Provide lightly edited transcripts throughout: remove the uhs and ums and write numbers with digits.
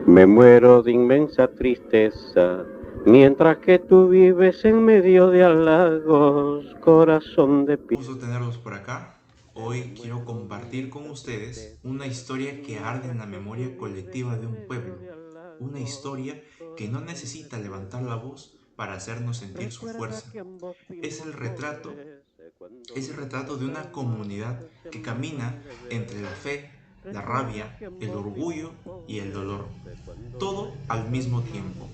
Me muero de inmensa tristeza, mientras que tú vives en medio de halagos, corazón de piedra. Gusto tenerlos por acá. Hoy quiero compartir con ustedes una historia que arde en la memoria colectiva de un pueblo. Una historia que no necesita levantar la voz para hacernos sentir su fuerza. Es el retrato, es el retrato de una comunidad que camina entre la fe, la rabia, el orgullo y el dolor. Todo al mismo tiempo.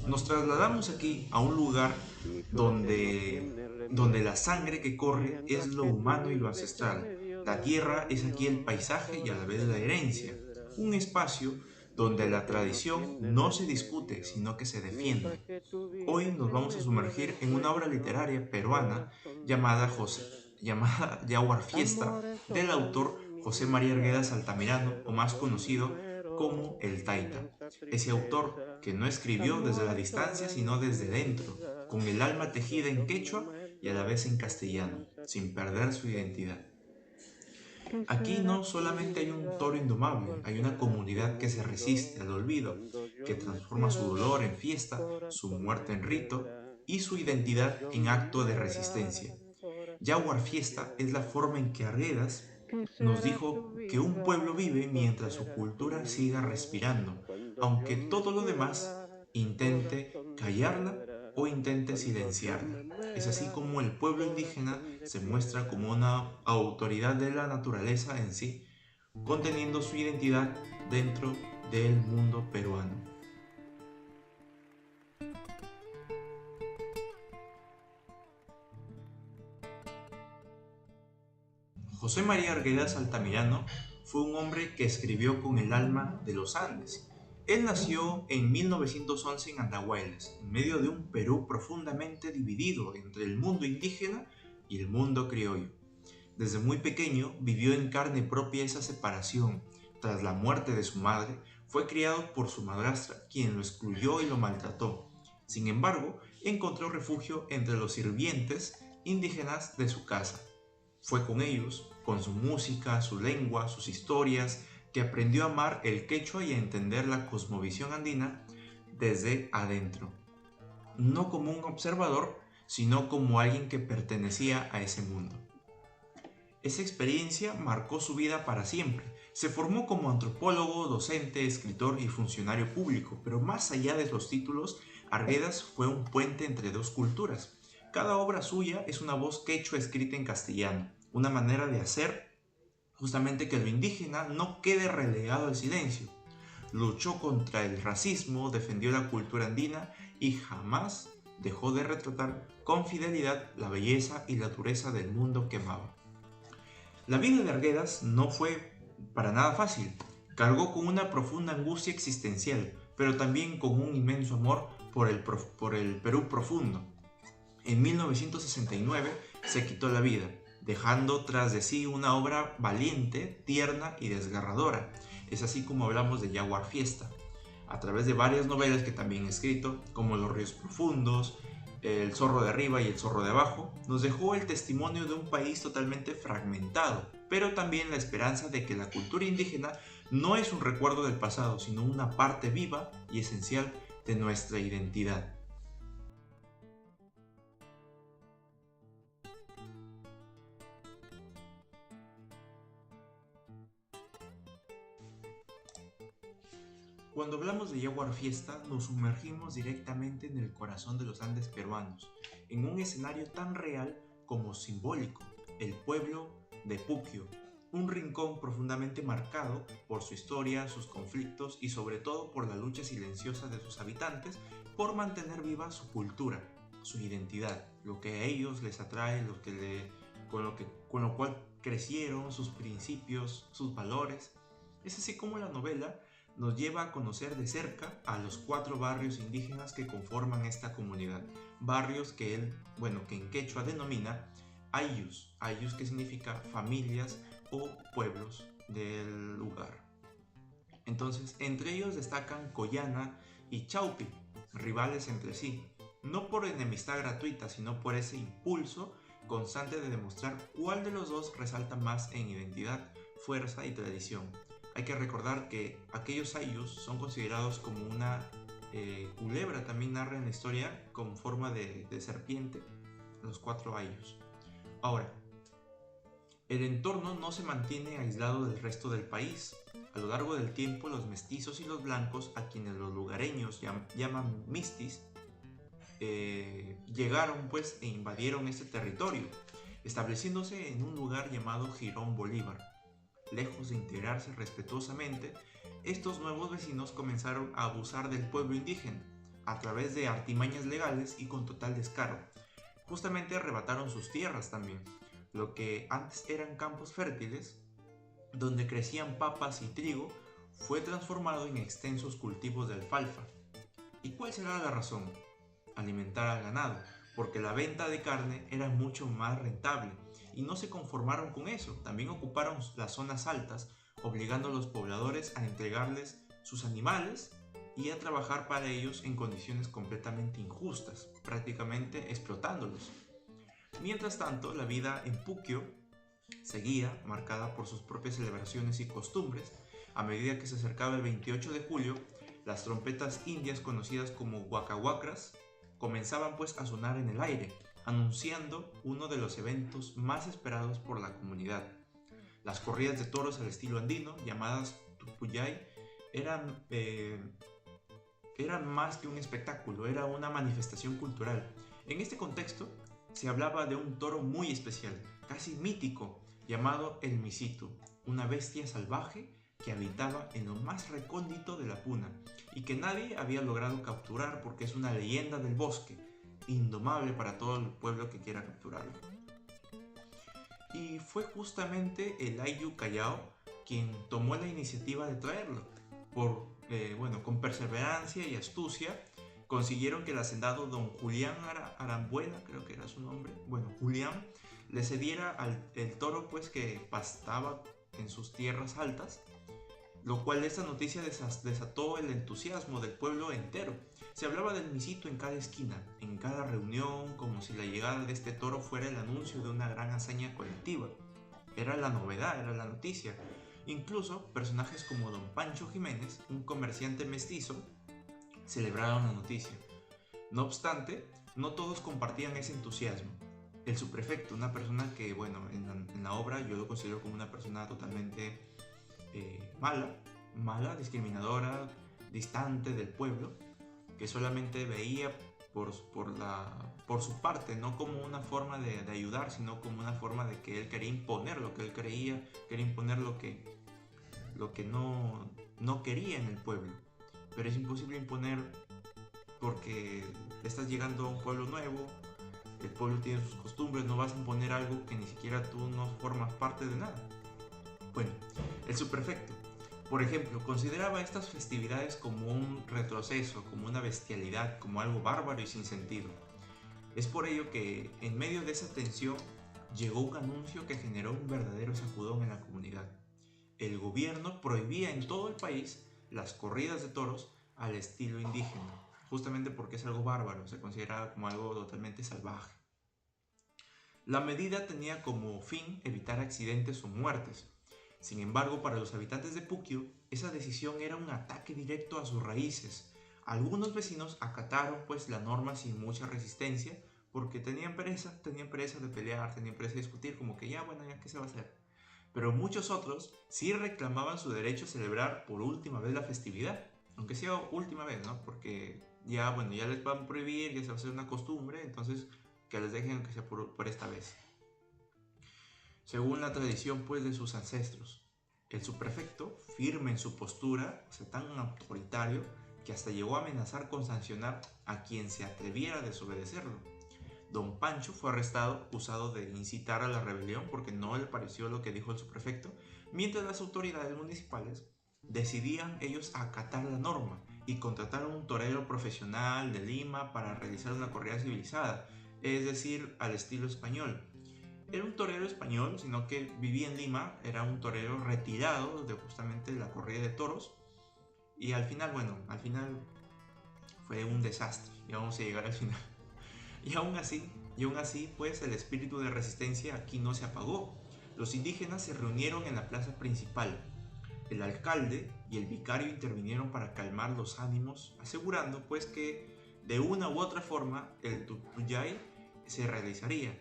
Nos trasladamos aquí a un lugar donde la sangre que corre es lo humano y lo ancestral. La tierra es aquí el paisaje y a la vez la herencia. Un espacio donde la tradición no se discute, sino que se defiende. Hoy nos vamos a sumergir en una obra literaria peruana llamada Yaguar Fiesta, del autor José María Arguedas Altamirano, o más conocido como El Taita. Ese autor que no escribió desde la distancia, sino desde dentro, con el alma tejida en quechua y a la vez en castellano, sin perder su identidad. Aquí no solamente hay un toro indomable, hay una comunidad que se resiste al olvido, que transforma su dolor en fiesta, su muerte en rito y su identidad en acto de resistencia. Yaguar Fiesta es la forma en que Arguedas nos dijo que un pueblo vive mientras su cultura siga respirando, aunque todo lo demás intente callarla o intente silenciarla. Es así como el pueblo indígena se muestra como una autoridad de la naturaleza en sí, conteniendo su identidad dentro del mundo peruano. José María Arguedas Altamirano fue un hombre que escribió con el alma de los Andes. Él nació en 1911 en Andahuaylas, en medio de un Perú profundamente dividido entre el mundo indígena y el mundo criollo. Desde muy pequeño vivió en carne propia esa separación. Tras la muerte de su madre, fue criado por su madrastra, quien lo excluyó y lo maltrató. Sin embargo, encontró refugio entre los sirvientes indígenas de su casa. Fue con ellos, con su música, su lengua, sus historias, que aprendió a amar el quechua y a entender la cosmovisión andina desde adentro. No como un observador, sino como alguien que pertenecía a ese mundo. Esa experiencia marcó su vida para siempre. Se formó como antropólogo, docente, escritor y funcionario público, pero más allá de los títulos, Arguedas fue un puente entre dos culturas. Cada obra suya es una voz quechua escrita en castellano, una manera de hacer justamente que lo indígena no quede relegado al silencio. Luchó contra el racismo, defendió la cultura andina y jamás dejó de retratar con fidelidad la belleza y la dureza del mundo que amaba. La vida de Arguedas no fue para nada fácil. Cargó con una profunda angustia existencial, pero también con un inmenso amor por el Perú profundo. En 1969 se quitó la vida, dejando tras de sí una obra valiente, tierna y desgarradora. Es así como hablamos de Yaguar Fiesta, a través de varias novelas que también he escrito, como Los Ríos Profundos, El Zorro de Arriba y El Zorro de Abajo, nos dejó el testimonio de un país totalmente fragmentado, pero también la esperanza de que la cultura indígena no es un recuerdo del pasado, sino una parte viva y esencial de nuestra identidad. Cuando hablamos de Yaguar Fiesta, nos sumergimos directamente en el corazón de los Andes peruanos, en un escenario tan real como simbólico, el pueblo de Puquio, un rincón profundamente marcado por su historia, sus conflictos y sobre todo por la lucha silenciosa de sus habitantes por mantener viva su cultura, su identidad, lo que a ellos les atrae, con lo cual crecieron, sus principios, sus valores. Es así como la novela nos lleva a conocer de cerca a los 4 barrios indígenas que conforman esta comunidad. Barrios que que en quechua denomina ayllus, ayllus que significa familias o pueblos del lugar. Entonces, entre ellos destacan Coyana y Chaupi, rivales entre sí, no por enemistad gratuita, sino por ese impulso constante de demostrar cuál de los dos resalta más en identidad, fuerza y tradición. Hay que recordar que aquellos ayllus son considerados como una culebra, también narra en la historia con forma de serpiente, los 4 ayllus. Ahora, el entorno no se mantiene aislado del resto del país. A lo largo del tiempo, los mestizos y los blancos, a quienes los lugareños llaman mistis, llegaron pues e invadieron este territorio, estableciéndose en un lugar llamado Jirón Bolívar. Lejos de integrarse respetuosamente, estos nuevos vecinos comenzaron a abusar del pueblo indígena a través de artimañas legales y con total descaro. Justamente arrebataron sus tierras también, lo que antes eran campos fértiles, donde crecían papas y trigo, fue transformado en extensos cultivos de alfalfa. ¿Y cuál será la razón? Alimentar al ganado, porque la venta de carne era mucho más rentable, y no se conformaron con eso, también ocuparon las zonas altas, obligando a los pobladores a entregarles sus animales y a trabajar para ellos en condiciones completamente injustas, prácticamente explotándolos. Mientras tanto, la vida en Puquio seguía marcada por sus propias celebraciones y costumbres. A medida que se acercaba el 28 de julio, las trompetas indias conocidas como huacahuacras comenzaban pues a sonar en el aire, anunciando uno de los eventos más esperados por la comunidad. Las corridas de toros al estilo andino, llamadas tupuyay, eran más que un espectáculo, era una manifestación cultural. En este contexto, se hablaba de un toro muy especial, casi mítico, llamado el Misitu, una bestia salvaje que habitaba en lo más recóndito de la puna y que nadie había logrado capturar porque es una leyenda del bosque, indomable para todo el pueblo que quiera capturarlo. Y fue justamente el Ayllu Callao quien tomó la iniciativa de traerlo. Con perseverancia y astucia, consiguieron que el hacendado don Julián Arambuena, creo que era su nombre, Julián, le cediera el toro pues que pastaba en sus tierras altas, lo cual esta noticia desató el entusiasmo del pueblo entero. Se hablaba del Misito en cada esquina, en cada reunión, como si la llegada de este toro fuera el anuncio de una gran hazaña colectiva. Era la novedad, era la noticia. Incluso personajes como don Pancho Jiménez, un comerciante mestizo, celebraron la noticia. No obstante, no todos compartían ese entusiasmo. El subprefecto, una persona que, en la obra yo lo considero como una persona totalmente mala, discriminadora, distante del pueblo, que solamente veía por su parte, no como una forma de ayudar, sino como una forma de que él quería imponer lo que él creía, quería imponer lo que no quería en el pueblo. Pero es imposible imponer porque estás llegando a un pueblo nuevo, el pueblo tiene sus costumbres, no vas a imponer algo que ni siquiera tú no formas parte de nada. Bueno, el subprefecto, por ejemplo, consideraba estas festividades como un retroceso, como una bestialidad, como algo bárbaro y sin sentido. Es por ello que, en medio de esa tensión, llegó un anuncio que generó un verdadero sacudón en la comunidad. El gobierno prohibía en todo el país las corridas de toros al estilo indígena, justamente porque es algo bárbaro, se considera como algo totalmente salvaje. La medida tenía como fin evitar accidentes o muertes. Sin embargo, para los habitantes de Puquio, esa decisión era un ataque directo a sus raíces. Algunos vecinos acataron pues la norma sin mucha resistencia porque tenían pereza de pelear, tenían pereza de discutir, como que ya qué se va a hacer. Pero muchos otros sí reclamaban su derecho a celebrar por última vez la festividad, aunque sea última vez, ¿no? Porque ya les van a prohibir, ya se va a hacer una costumbre, entonces que les dejen que sea por esta vez. Según la tradición pues de sus ancestros, el subprefecto, firme en su postura, tan autoritario, que hasta llegó a amenazar con sancionar a quien se atreviera a desobedecerlo. Don Pancho fue arrestado acusado de incitar a la rebelión porque no le pareció lo que dijo el subprefecto, mientras las autoridades municipales decidían ellos acatar la norma y contrataron un torero profesional de Lima para realizar una corrida civilizada, es decir, al estilo español. Era un torero español, sino que vivía en Lima, era un torero retirado de justamente la corrida de toros, y al final fue un desastre, y vamos a llegar al final. Y aún así, pues el espíritu de resistencia aquí no se apagó. Los indígenas se reunieron en la plaza principal. El alcalde y el vicario intervinieron para calmar los ánimos, asegurando pues que de una u otra forma el Tutuyay se realizaría.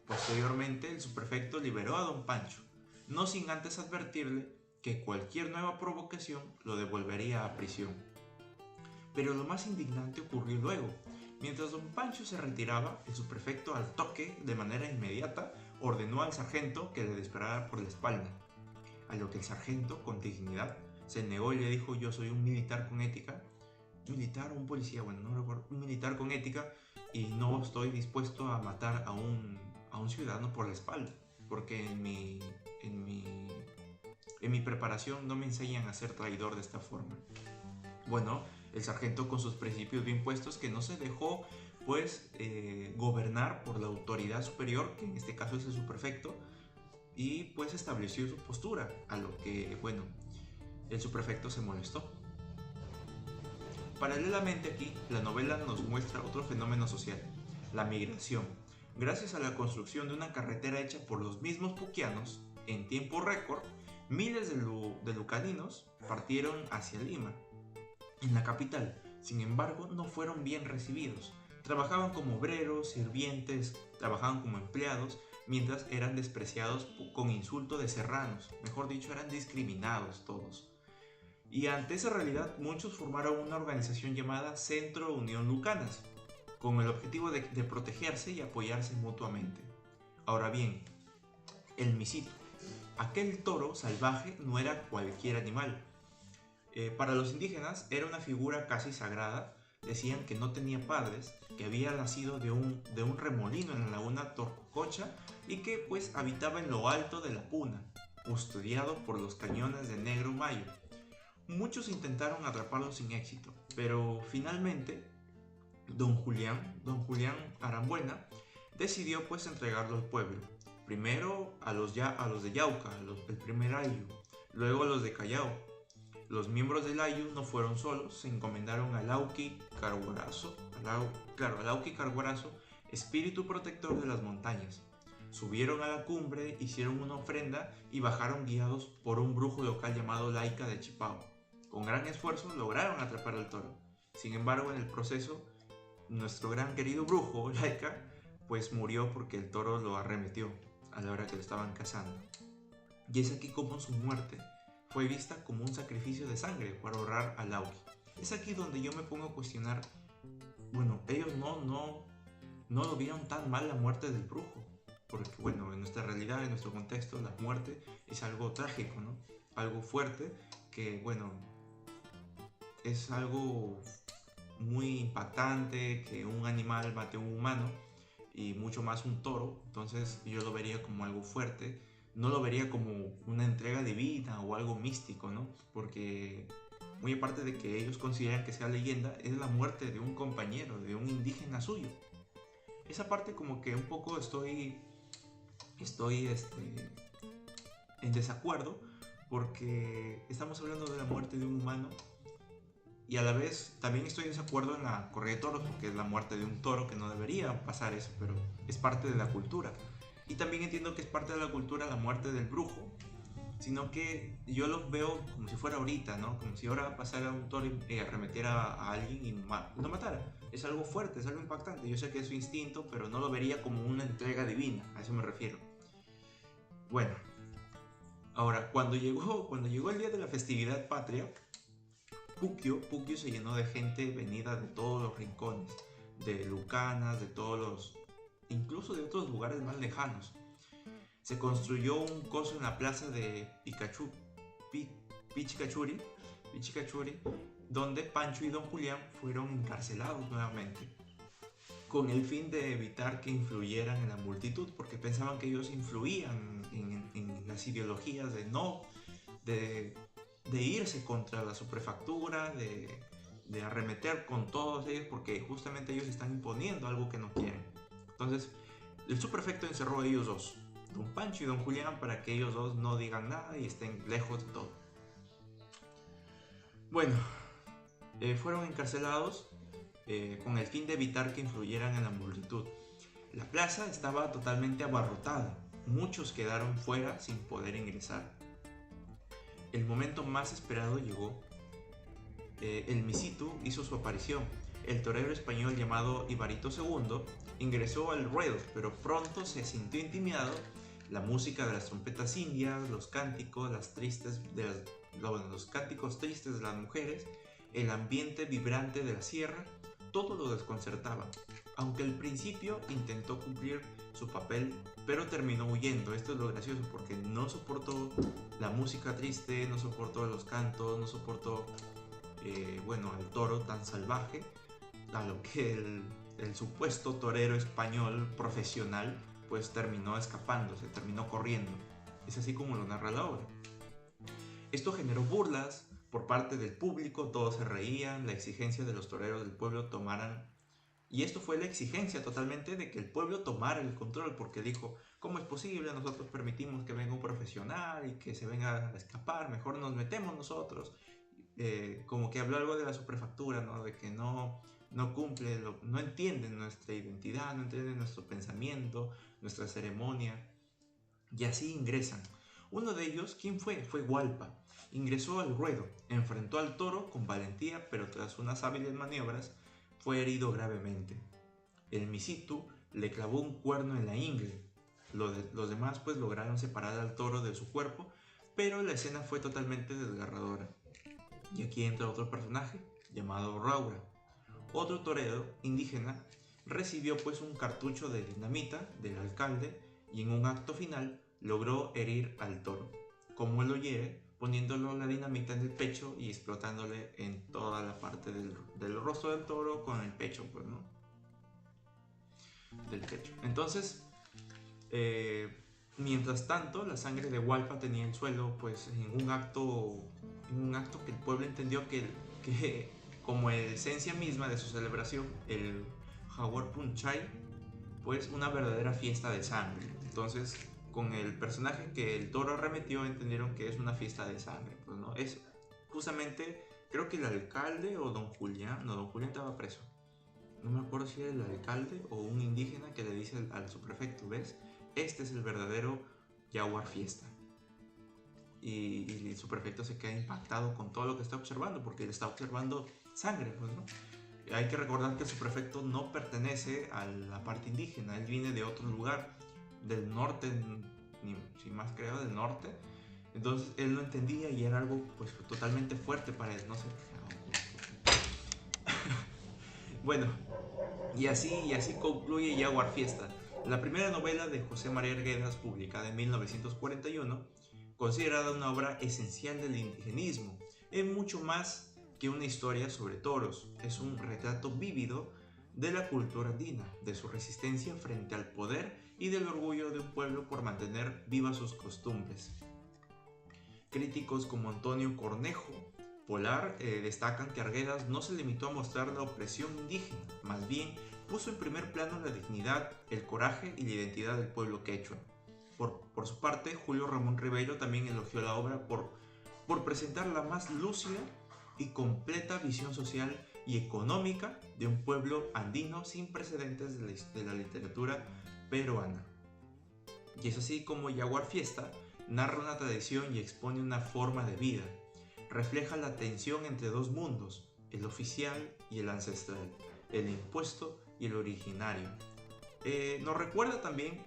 Posteriormente el subprefecto liberó a don Pancho, no sin antes advertirle que cualquier nueva provocación lo devolvería a prisión. Pero lo más indignante ocurrió luego. Mientras don Pancho se retiraba, el subprefecto al toque, de manera inmediata, ordenó al sargento que le disparara por la espalda. A lo que el sargento, con dignidad, se negó y le dijo: yo soy un militar con ética, militar o un policía, bueno, no recuerdo, un militar con ética, y no estoy dispuesto a matar a un ciudadano por la espalda, porque en mi preparación no me enseñan a ser traidor de esta forma. Bueno, el sargento, con sus principios bien puestos, que no se dejó pues gobernar por la autoridad superior, que en este caso es el subprefecto, y pues estableció su postura, a lo que, bueno, el subprefecto se molestó. Paralelamente aquí, la novela nos muestra otro fenómeno social, la migración. Gracias a la construcción de una carretera hecha por los mismos puquianos, en tiempo récord, miles de lucaninos partieron hacia Lima. En la capital, sin embargo, no fueron bien recibidos. Trabajaban como obreros, sirvientes, trabajaban como empleados, mientras eran despreciados con insulto de serranos, mejor dicho, eran discriminados todos. Y ante esa realidad, muchos formaron una organización llamada Centro Unión Lucanas, con el objetivo de protegerse y apoyarse mutuamente. Ahora bien, el misito. Aquel toro salvaje no era cualquier animal. Para los indígenas era una figura casi sagrada. Decían que no tenía padres, que había nacido de un remolino en la laguna Torcocha y que pues habitaba en lo alto de la Puna, custodiado por los cañones de Negro Mayo. Muchos intentaron atraparlo sin éxito, pero finalmente don Julián Arambuena decidió pues entregarlo al pueblo. Primero a los de Yauca, el primer ayllu, luego a los de Callao. Los miembros del ayllu no fueron solos, se encomendaron a Lauqui Carguarazo, espíritu protector de las montañas. Subieron a la cumbre, hicieron una ofrenda y bajaron guiados por un brujo local llamado Laica de Chipao. Con gran esfuerzo lograron atrapar al toro. Sin embargo, en el proceso, nuestro gran querido brujo, Laica, pues murió porque el toro lo arremetió a la hora que lo estaban cazando. Y es aquí como su muerte fue vista como un sacrificio de sangre para honrar a Lauqui. Es aquí donde yo me pongo a cuestionar, bueno, ellos no lo vieron tan mal la muerte del brujo, porque bueno, en nuestra realidad, en nuestro contexto, la muerte es algo trágico, ¿no? Algo fuerte que, bueno, es algo muy impactante, que un animal mate a un humano y mucho más un toro. Entonces yo lo vería como algo fuerte, no lo vería como una entrega divina o algo místico, ¿no? Porque muy aparte de que ellos consideran que sea leyenda, es la muerte de un compañero, de un indígena suyo. Esa parte como que un poco estoy en desacuerdo, porque estamos hablando de la muerte de un humano y a la vez también estoy en desacuerdo en la corrida de toros, porque es la muerte de un toro, que no debería pasar eso, pero es parte de la cultura. Y también entiendo que es parte de la cultura la muerte del brujo, sino que yo lo veo como si fuera ahorita, ¿no? Como si ahora pasara un toro y arremetiera a alguien y lo matara. Es algo fuerte, es algo impactante. Yo sé que es su instinto, pero no lo vería como una entrega divina, a eso me refiero. Bueno, ahora, cuando llegó el día de la festividad patria, Puquio se llenó de gente venida de todos los rincones, de Lucanas, de incluso de otros lugares más lejanos. Se construyó un coso en la plaza de Pichicachuri, donde Pancho y don Julián fueron encarcelados nuevamente, con el fin de evitar que influyeran en la multitud, porque pensaban que ellos influían en las ideologías de irse contra la subprefectura, de arremeter con todos ellos, porque justamente ellos están imponiendo algo que no quieren. Entonces el subprefecto encerró a ellos dos, don Pancho y don Julián, para que ellos dos no digan nada y estén lejos de todo. Bueno, fueron encarcelados con el fin de evitar que influyeran en la multitud. La plaza estaba totalmente abarrotada, muchos quedaron fuera sin poder ingresar. El momento más esperado llegó. El Misitu hizo su aparición. El torero español llamado Ibarito II ingresó al ruedo, pero pronto se sintió intimidado. La música de las trompetas indias, los cánticos, los cánticos tristes de las mujeres, el ambiente vibrante de la sierra, todo lo desconcertaba. Aunque al principio intentó cumplir su papel, pero terminó huyendo. Esto es lo gracioso, porque no soportó la música triste, no soportó los cantos, no soportó al toro tan salvaje, a lo que el supuesto torero español profesional pues terminó escapándose, terminó corriendo. Es así como lo narra la obra. Esto generó burlas por parte del público, todos se reían, la exigencia de los toreros del pueblo y esto fue la exigencia totalmente de que el pueblo tomara el control, porque dijo, ¿cómo es posible? Nosotros permitimos que venga un profesional y que se venga a escapar, mejor nos metemos nosotros. Como que habló algo de la superfactura, ¿no? De que no cumple, no entienden nuestra identidad, no entienden nuestro pensamiento, nuestra ceremonia, y así ingresan. Uno de ellos, ¿quién fue? Fue Hualpa. Ingresó al ruedo, enfrentó al toro con valentía, pero tras unas hábiles maniobras fue herido gravemente. El Misitu le clavó un cuerno en la ingle. Los demás pues lograron separar al toro de su cuerpo, pero la escena fue totalmente desgarradora. Y aquí entra otro personaje llamado Raura. Otro torero indígena recibió pues un cartucho de dinamita del alcalde y en un acto final logró herir al toro. Como él lo hiere, poniéndolo la dinamita en el pecho y explotándole en toda la parte del rostro del toro con el pecho, pues, ¿no? Del pecho. Entonces, mientras tanto, la sangre de Hualpa tenía el suelo, pues, en un acto que el pueblo entendió que como esencia misma de su celebración, el Jaguar Punchay, pues una verdadera fiesta de sangre. Entonces, con el personaje que el toro arremetió, entendieron que es una fiesta de sangre, pues, ¿no? Es justamente, creo que el alcalde o don Julián estaba preso. No me acuerdo si era el alcalde o un indígena que le dice al subprefecto, ¿ves? Este es el verdadero Jaguar Fiesta. Y el subprefecto se queda impactado con todo lo que está observando, porque él está observando sangre, pues, ¿no? Hay que recordar que el subprefecto no pertenece a la parte indígena, él viene de otro lugar, del norte, si más creo, del norte. Entonces él no entendía y era algo pues totalmente fuerte para él, no sé. Bueno, y así concluye Jaguar Fiesta, la primera novela de José María Arguedas, publicada en 1941, considerada una obra esencial del indigenismo. Es mucho más que una historia sobre toros, es un retrato vívido de la cultura andina, de su resistencia frente al poder y del orgullo de un pueblo por mantener vivas sus costumbres. Críticos como Antonio Cornejo Polar destacan que Arguedas no se limitó a mostrar la opresión indígena, más bien puso en primer plano la dignidad, el coraje y la identidad del pueblo quechua. Por su parte, Julio Ramón Ribeiro también elogió la obra por presentar la más lúcida y completa visión social y económica de un pueblo andino sin precedentes de la literatura peruana. Y es así como Jaguar Fiesta narra una tradición y expone una forma de vida. Refleja la tensión entre dos mundos, el oficial y el ancestral, el impuesto y el originario. Nos recuerda también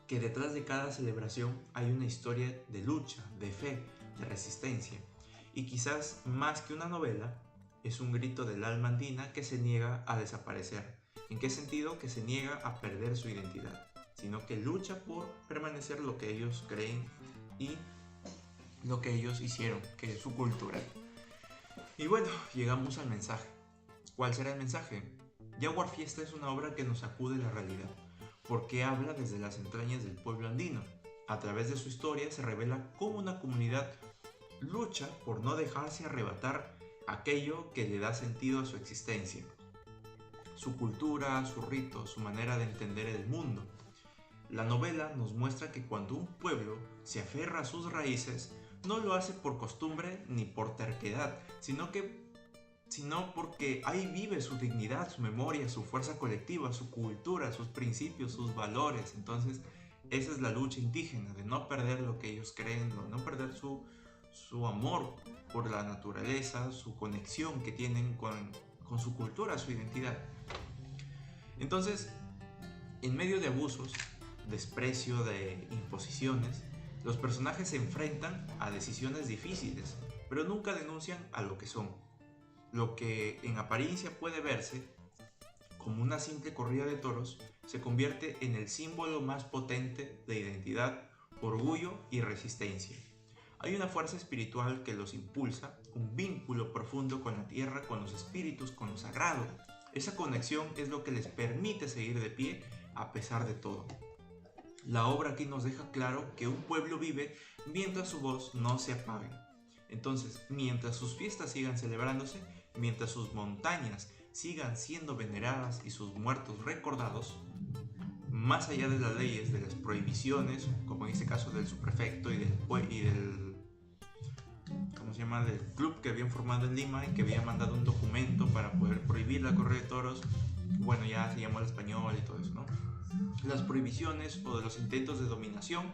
que detrás de cada celebración hay una historia de lucha, de fe, de resistencia. Y quizás más que una novela, es un grito del alma andina que se niega a desaparecer. ¿En qué sentido? Que se niega a perder su identidad, sino que lucha por permanecer lo que ellos creen y lo que ellos hicieron, que es su cultura. Y bueno, llegamos al mensaje. ¿Cuál será el mensaje? Jaguar Fiesta es una obra que nos sacude la realidad, porque habla desde las entrañas del pueblo andino. A través de su historia se revela cómo una comunidad lucha por no dejarse arrebatar aquello que le da sentido a su existencia, su cultura, su rito, su manera de entender el mundo. La novela nos muestra que cuando un pueblo se aferra a sus raíces, no lo hace por costumbre ni por terquedad, sino porque ahí vive su dignidad, su memoria, su fuerza colectiva, su cultura, sus principios, sus valores. Entonces, esa es la lucha indígena, de no perder lo que ellos creen, de no perder su su amor por la naturaleza, su conexión que tienen con su cultura, su identidad. Entonces, en medio de abusos, desprecio, de imposiciones, los personajes se enfrentan a decisiones difíciles, pero nunca denuncian a lo que son. Lo que en apariencia puede verse como una simple corrida de toros se convierte en el símbolo más potente de identidad, orgullo y resistencia. Hay una fuerza espiritual que los impulsa, un vínculo profundo con la tierra, con los espíritus, con lo sagrado. Esa conexión es lo que les permite seguir de pie a pesar de todo. La obra aquí nos deja claro que un pueblo vive mientras su voz no se apague. Entonces, mientras sus fiestas sigan celebrándose, mientras sus montañas sigan siendo veneradas y sus muertos recordados, más allá de las leyes, de las prohibiciones, como en este caso del subprefecto y del ¿cómo se llama?, del club que habían formado en Lima y que habían mandado un documento para poder prohibir la corrida de toros, bueno, ya se llamó al español y todo eso, ¿no? Las prohibiciones o de los intentos de dominación,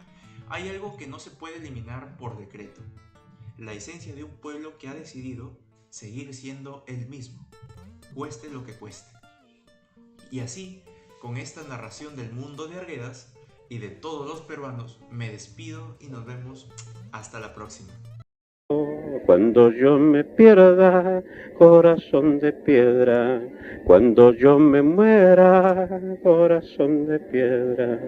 hay algo que no se puede eliminar por decreto: la esencia de un pueblo que ha decidido seguir siendo el mismo, cueste lo que cueste. Y así, con esta narración del mundo de Arguedas y de todos los peruanos, me despido y nos vemos hasta la próxima. Cuando yo me pierda, corazón de piedra, cuando yo me muera, corazón de piedra.